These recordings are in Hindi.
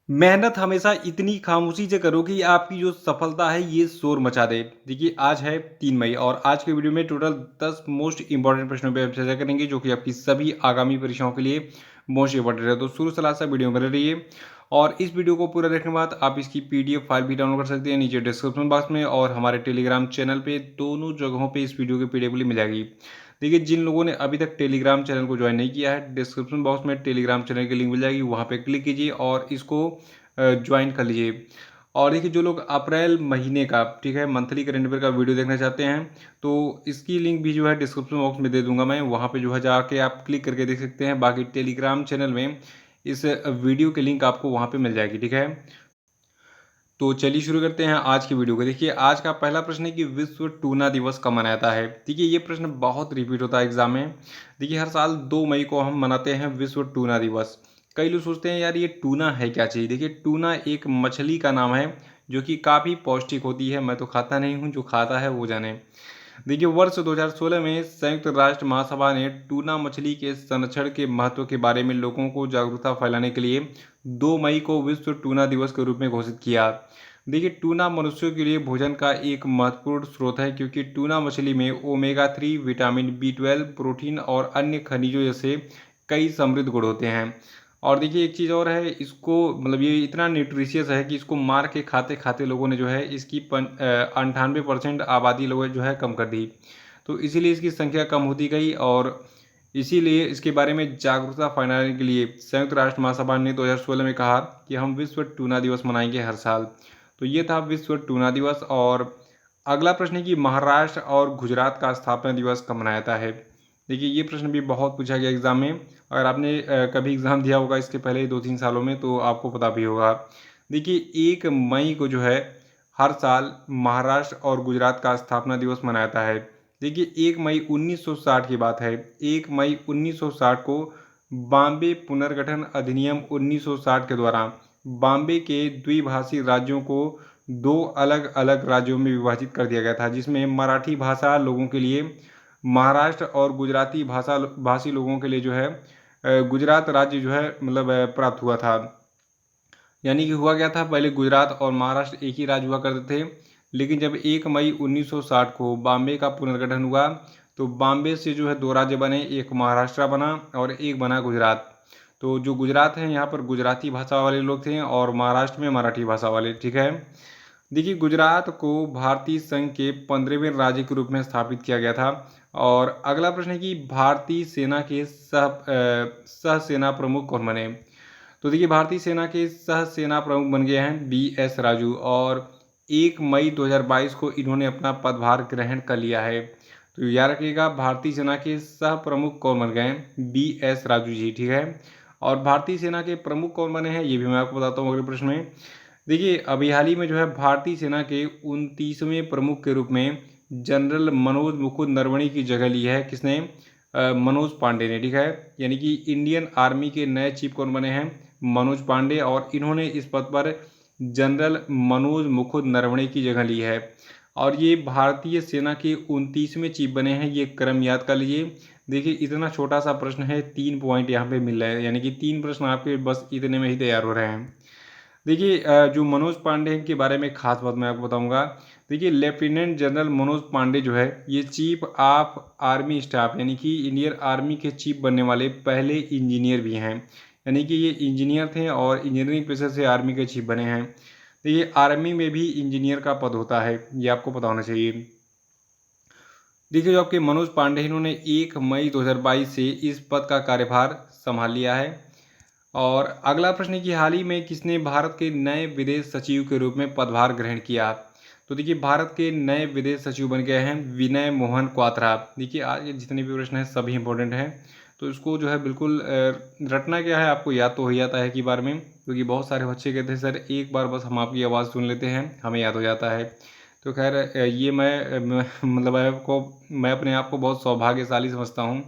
मेहनत हमेशा इतनी खामोशी से करो कि आपकी जो सफलता है ये शोर मचा दे। देखिए आज है 3 मई और आज के वीडियो में टोटल 10 मोस्ट इंपॉर्टेंट प्रश्नों पे हम चर्चा करेंगे जो कि आपकी सभी आगामी परीक्षाओं के लिए मोस्ट इंपॉर्टेंट है। तो शुरू से लास्ट तक वीडियो में बने रहिए और इस वीडियो को पूरा देखने के बाद आप इसकी पीडीएफ फाइल भी डाउनलोड कर सकते हैं नीचे डिस्क्रिप्शन बॉक्स में और हमारे टेलीग्राम चैनल पे दोनों जगहों पे इस वीडियो की पीडीएफ मिल जाएगी। देखिए जिन लोगों ने अभी तक टेलीग्राम चैनल को ज्वाइन नहीं किया है डिस्क्रिप्शन बॉक्स में टेलीग्राम चैनल की लिंक मिल जाएगी, वहाँ पे क्लिक कीजिए और इसको ज्वाइन कर लीजिए। और देखिए जो लोग अप्रैल महीने का ठीक है मंथली करंट अफेयर का वीडियो देखना चाहते हैं तो इसकी लिंक भी जो है डिस्क्रिप्शन बॉक्स में दे दूंगा मैं, वहाँ पे जो है जाके आप क्लिक करके देख सकते हैं। बाकी टेलीग्राम चैनल में इस वीडियो की लिंक आपको वहाँ पे मिल जाएगी, ठीक है। तो चलिए शुरू करते हैं आज की वीडियो को। देखिए आज का पहला प्रश्न है कि विश्व टूना दिवस कब मनाया जाता है। देखिए ये प्रश्न बहुत रिपीट होता है एग्जाम में। देखिए हर साल 2 मई को हम मनाते हैं विश्व टूना दिवस। कई लोग सोचते हैं यार ये टूना है क्या चीज़। देखिए टूना एक मछली का नाम है जो कि काफ़ी पौष्टिक होती है। मैं तो खाता नहीं हूँ, जो खाता है वो जाने। देखिए वर्ष 2016 में संयुक्त राष्ट्र महासभा ने टूना मछली के संरक्षण के महत्व के बारे में लोगों को जागरूकता फैलाने के लिए 2 मई को विश्व टूना दिवस के रूप में घोषित किया। देखिए टूना मनुष्यों के लिए भोजन का एक महत्वपूर्ण स्रोत है क्योंकि टूना मछली में ओमेगा 3 विटामिन B12 प्रोटीन और अन्य खनिजों जैसे कई समृद्ध गुण होते हैं। और देखिए एक चीज़ और है, इसको मतलब ये इतना न्यूट्रिशियस है कि इसको मार के खाते खाते लोगों ने जो है इसकी 98% आबादी लोगों जो है कम कर दी। तो इसीलिए इसकी संख्या कम होती गई और इसीलिए इसके बारे में जागरूकता फैलाने के लिए संयुक्त राष्ट्र महासभा ने 2016 में कहा कि हम विश्व टूना दिवस मनाएंगे हर साल। तो ये था विश्व टूना दिवस। और अगला प्रश्न है कि महाराष्ट्र और गुजरात का स्थापना दिवस कब मनाया जाता है। देखिए ये प्रश्न भी बहुत पूछा गया एग्जाम में। अगर आपने कभी एग्ज़ाम दिया होगा इसके पहले 2-3 सालों में तो आपको पता भी होगा। देखिए 1 मई को जो है हर साल महाराष्ट्र और गुजरात का स्थापना दिवस मनाया जाता है। देखिए 1 मई 1960 की बात है। 1 मई 1960 को बॉम्बे पुनर्गठन अधिनियम 1960 के द्वारा बॉम्बे के द्विभाषी राज्यों को 2 अलग अलग राज्यों में विभाजित कर दिया गया था, जिसमें मराठी भाषा लोगों के लिए महाराष्ट्र और गुजराती भाषी लोगों के लिए जो है गुजरात राज्य जो है मतलब प्राप्त हुआ था। यानी कि हुआ क्या था, पहले गुजरात और महाराष्ट्र एक ही राज्य हुआ करते थे, लेकिन जब 1 मई 1960 को बॉम्बे का पुनर्गठन हुआ तो बॉम्बे से जो है 2 राज्य बने, एक महाराष्ट्र बना और एक बना गुजरात। तो जो गुजरात है यहाँ पर गुजराती भाषा वाले लोग थे और महाराष्ट्र में मराठी भाषा वाले, ठीक है। देखिए गुजरात को भारतीय संघ के 15वें राज्य के रूप में स्थापित किया गया था। और अगला प्रश्न है कि भारतीय सेना के सह सेना प्रमुख कौन बने। तो देखिए भारतीय सेना के सह सेना प्रमुख बन गए हैं BS राजू और 1 मई 2022 को इन्होंने अपना पदभार ग्रहण कर लिया है। तो याद रखिएगा भारतीय सेना के सह प्रमुख कौन बन गए हैं, BS राजू जी, ठीक है। और भारतीय सेना के प्रमुख कौन बने हैं ये भी मैं आपको बताता हूँ अगले प्रश्न में। देखिए अभी हाल ही में जो है भारतीय सेना के 29वें प्रमुख के रूप में जनरल मनोज मुकुंद नरवणे की जगह ली है। किसने, मनोज पांडे ने, ठीक है। यानी कि इंडियन आर्मी के नए चीफ कौन बने हैं, मनोज पांडे, और इन्होंने इस पद पर जनरल मनोज मुकुंद नरवणे की जगह ली है। और ये भारतीय सेना के 29वें चीफ बने हैं, ये क्रम याद कर लीजिए। देखिए इतना छोटा सा प्रश्न है, 3 पॉइंट यहाँ पे मिल रहे हैं, यानी कि 3 प्रश्न आपके बस इतने में ही तैयार हो रहे हैं। देखिए जो मनोज पांडे के बारे में खास बात मैं आपको बताऊंगा। देखिए लेफ्टिनेंट जनरल मनोज पांडे जो है ये चीफ ऑफ आर्मी स्टाफ यानी कि इंडियन आर्मी के चीफ बनने वाले पहले इंजीनियर भी हैं। यानी कि ये इंजीनियर थे और इंजीनियरिंग पेशे से आर्मी के चीफ बने हैं। देखिए आर्मी में भी इंजीनियर का पद होता है, ये आपको पता होना चाहिए। देखिए जो आपके मनोज पांडे इन्होंने 1 मई 2022 से इस पद का कार्यभार संभाल लिया है। और अगला प्रश्न है कि हाल ही में किसने भारत के नए विदेश सचिव के रूप में पदभार ग्रहण किया। तो देखिए भारत के नए विदेश सचिव बन गए हैं विनय मोहन क्वात्रा। देखिए आज के जितने भी प्रश्न हैं सभी इंपॉर्टेंट हैं, तो इसको जो है बिल्कुल रटना क्या है, आपको याद तो हो जाता है कि बार में, क्योंकि बहुत सारे बच्चे कहते हैं सर एक बार बस हम आपकी आवाज़ सुन लेते हैं हमें याद हो जाता है। तो खैर ये मतलब मैं अपने आप को बहुत सौभाग्यशाली समझता हूँ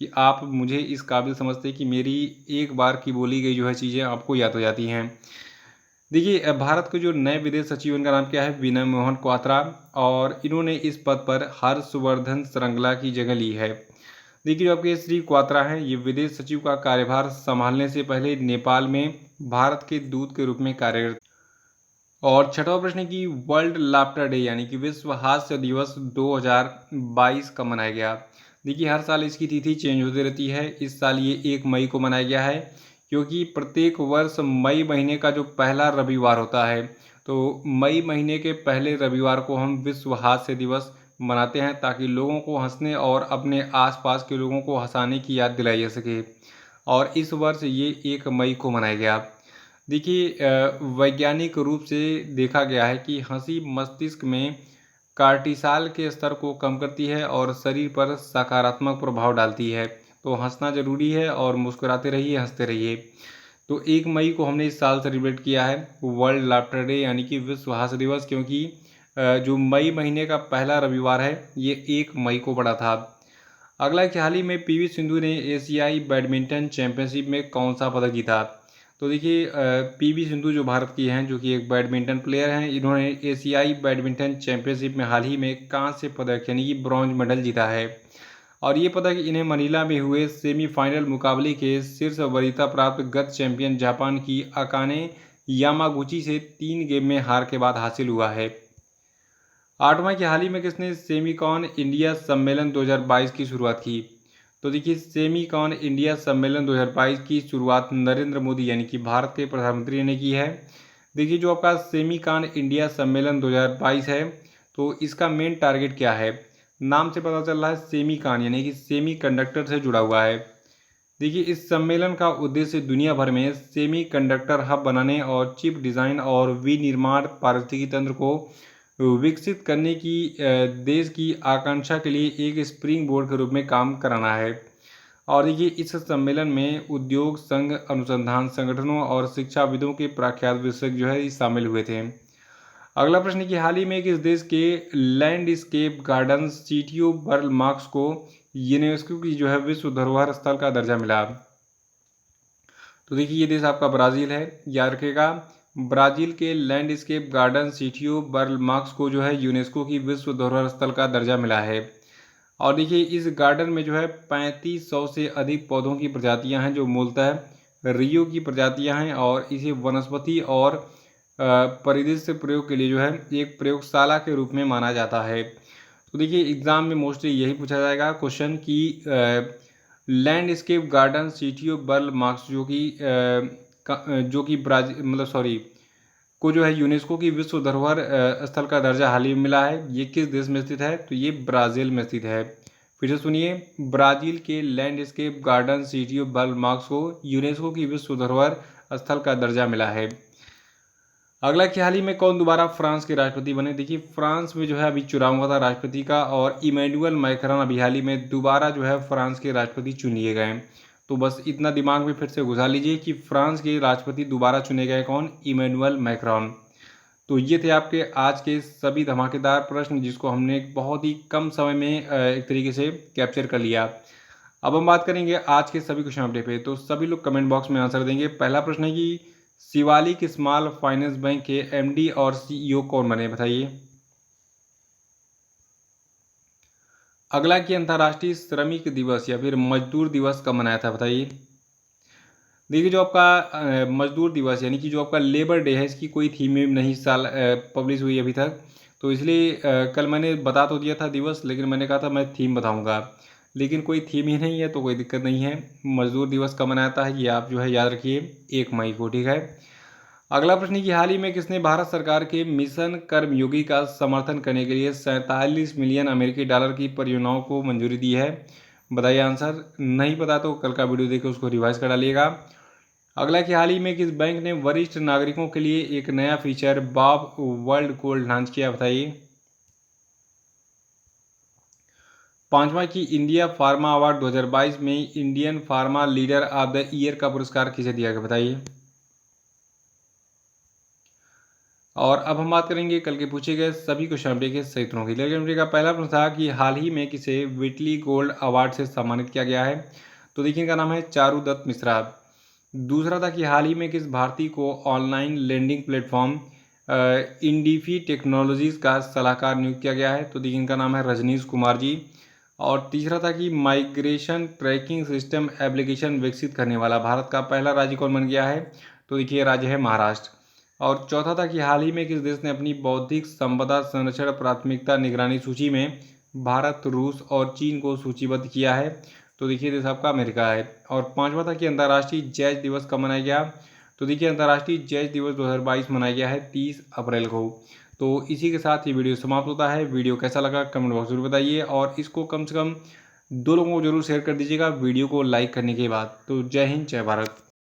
कि आप मुझे इस काबिल समझते हैं कि मेरी एक बार की बोली गई जो है चीज़ें आपको याद हो जाती हैं। देखिए भारत के जो नए विदेश सचिव उनका नाम क्या है, विनय मोहन क्वात्रा, और इन्होंने इस पद पर हर्षवर्धन श्रृंगला की जगह ली है। देखिए जो आपके श्री क्वात्रा हैं ये विदेश सचिव का कार्यभार संभालने से पहले नेपाल में भारत के दूत के रूप में कार्यरत। और छठवां प्रश्न है कि वर्ल्ड लाफ्टर डे यानी कि विश्व हास्य दिवस 2022 कब मनाया गया। देखिए हर साल इसकी तिथि चेंज होती रहती है। इस साल ये 1 मई को मनाया गया है, क्योंकि प्रत्येक वर्ष मई महीने का जो पहला रविवार होता है, तो मई महीने के पहले रविवार को हम विश्व हास्य दिवस मनाते हैं, ताकि लोगों को हंसने और अपने आसपास के लोगों को हंसाने की याद दिलाई जा सके। और इस वर्ष ये 1 मई को मनाया गया। देखिए वैज्ञानिक रूप से देखा गया है कि हंसी मस्तिष्क में कार्टिसाल के स्तर को कम करती है और शरीर पर सकारात्मक प्रभाव डालती है। तो हंसना ज़रूरी है और मुस्कुराते रहिए, हंसते रहिए। तो 1 मई को हमने इस साल सेलिब्रेट किया है वर्ल्ड लाफ्टर डे यानी कि विश्व हास्य दिवस, क्योंकि जो मई महीने का पहला रविवार है ये 1 मई को पड़ा था। अगला है कि हाल ही में पीवी सिंधु ने एशियाई बैडमिंटन चैंपियनशिप में कौन सा पदक जीता। तो देखिए पीवी सिंधु जो भारत की हैं, जो कि एक बैडमिंटन प्लेयर हैं, इन्होंने एशियाई बैडमिंटन चैंपियनशिप में हाल ही में कांस्य पदक यानी कि ब्रॉन्ज मेडल जीता है। और ये पदक इन्हें मनीला में हुए सेमीफाइनल मुकाबले के शीर्ष वरीयता प्राप्त गत चैंपियन जापान की अकाने यामागुची से 3 गेम में हार के बाद हासिल हुआ है। आठवां कि हाल ही में किसने सेमीकॉन इंडिया सम्मेलन 2022 की शुरुआत की। तो देखिए सेमीकॉन इंडिया सम्मेलन 2022 की शुरुआत नरेंद्र मोदी यानी कि भारत के प्रधानमंत्री ने की है। देखिए जो आपका सेमीकॉन इंडिया सम्मेलन 2022 है, तो इसका मेन टारगेट क्या है, नाम से पता चल रहा है सेमीकॉन यानी कि सेमी कंडक्टर से जुड़ा हुआ है। देखिए इस सम्मेलन का उद्देश्य दुनिया भर में सेमी कंडक्टर हब बनाने और चिप डिज़ाइन और विनिर्माण पारिस्थितिकी तंत्र को विकसित करने की देश की आकांक्षा के लिए एक स्प्रिंग बोर्ड के रूप में काम कराना है। और देखिए इस सम्मेलन में उद्योग संघ, अनुसंधान संगठनों और शिक्षाविदों के प्रख्यात विशेषज्ञ जो है शामिल हुए थे। अगला प्रश्न है कि हाल ही में किस देश के लैंडस्केप गार्डन सिटियो बर्ल मार्क्स को यूनेस्को की जो है विश्व धरोहर स्थल का दर्जा मिला। तो देखिए ये देश आपका ब्राज़ील है, याद रखिएगा। ब्राज़ील के लैंडस्केप गार्डन सिटियो बर्ल मार्क्स को जो है यूनेस्को की विश्व धरोहर स्थल का दर्जा मिला है। और देखिए इस गार्डन में जो है 3500 से अधिक पौधों की प्रजातियां हैं, जो मूलतः रियो की प्रजातियां हैं, और इसे वनस्पति और परिदृश्य प्रयोग के लिए जो है एक प्रयोगशाला के रूप में माना जाता है। तो देखिए एग्जाम में मोस्टली यही पूछा जाएगा क्वेश्चन कि लैंडस्केप गार्डन सिटियो बर्ल मार्क्स जो कि ब्राज़ील मतलब सॉरी को जो है यूनेस्को की विश्व धरोहर स्थल का दर्जा हाल ही में मिला है, ये किस देश में स्थित है, तो ये ब्राज़ील में स्थित है। फिर से सुनिए, ब्राज़ील के landscape garden city of बर्ल marks को यूनेस्को की विश्व धरोहर स्थल का दर्जा मिला है। अगला कि हाल ही में कौन दोबारा फ्रांस के राष्ट्रपति बने। देखिए फ्रांस में जो है अभी चुनाव हुआ था राष्ट्रपति का, और इमैनुअल मैक्रोन अभी हाल ही में दोबारा जो है फ्रांस के राष्ट्रपति चुन लिए गए। तो बस इतना दिमाग में फिर से घुसा लीजिए कि फ्रांस के राष्ट्रपति दोबारा चुने गए कौन, इमैनुअल मैक्रोन। तो ये थे आपके आज के सभी धमाकेदार प्रश्न, जिसको हमने बहुत ही कम समय में एक तरीके से कैप्चर कर लिया। अब हम बात करेंगे आज के सभी क्वेश्चन अपडेट पे। तो सभी लोग कमेंट बॉक्स में आंसर देंगे। पहला प्रश्न है कि शिवालिक स्मॉल फाइनेंस बैंक के एमडी और सीईओ कौन बने, बताइए। अगला कि अंतर्राष्ट्रीय श्रमिक दिवस या फिर मजदूर दिवस कब मनाया था, बताइए। देखिए जो आपका मजदूर दिवस यानी कि जो आपका लेबर डे है, इसकी कोई थीम नहीं साल पब्लिश हुई अभी तक, तो इसलिए कल मैंने बता तो दिया था दिवस, लेकिन मैंने कहा था मैं थीम बताऊंगा, लेकिन कोई थीम ही नहीं है, तो कोई दिक्कत नहीं है। मजदूर दिवस कब मनाता है ये आप जो है याद रखिए, 1 मई को, ठीक है। अगला प्रश्न कि हाल ही में किसने भारत सरकार के मिशन कर्मयोगी का समर्थन करने के लिए 47 मिलियन अमेरिकी डॉलर की परियोजनाओं को मंजूरी दी है, बताइए आंसर। नहीं पता तो कल का वीडियो देखकर उसको रिवाइज कर डालिएगा। अगला कि हाल ही में किस बैंक ने वरिष्ठ नागरिकों के लिए एक नया feature Bob world gold launch किया, बताइए। पांचवा कि इंडिया फार्मा अवार्ड 2022 में Indian pharma leader of the year का पुरस्कार किसे दिया गया, बताइए। और अब हम बात करेंगे कल के पूछे गए सभी क्वेश्चन अपडेट के सही उत्तरों की। लेकिन का पहला प्रश्न था कि हाल ही में किसे विटली गोल्ड अवार्ड से सम्मानित किया गया है, तो देखिए इनका नाम है चारुदत्त मिश्रा। दूसरा था कि हाल ही में किस भारतीय को ऑनलाइन लेंडिंग प्लेटफॉर्म इंडीफी टेक्नोलॉजीज़ का सलाहकार नियुक्त किया गया है, तो देखिए इनका नाम है रजनीश कुमार जी। और तीसरा था कि माइग्रेशन ट्रैकिंग सिस्टम एप्लीकेशन विकसित करने वाला भारत का पहला राज्य कौन बन गया है, तो देखिए राज्य है महाराष्ट्र। और चौथा था कि हाल ही में किस देश ने अपनी बौद्धिक संपदा संरक्षण प्राथमिकता निगरानी सूची में भारत, रूस और चीन को सूचीबद्ध किया है। तो देखिए देश आपका अमेरिका है। और पांचवा था कि अंतर्राष्ट्रीय जैज दिवस कब मनाया गया। तो देखिए अंतर्राष्ट्रीय जैज दिवस 2022 मनाया गया है 30 अप्रैल को। तो इसी के साथ ये वीडियो समाप्त होता है। वीडियो कैसा लगा कमेंट बॉक्स जरूर बताइए और इसको कम से कम 2 लोगों को जरूर शेयर कर दीजिएगा वीडियो को लाइक करने के बाद। तो जय हिंद, जय भारत।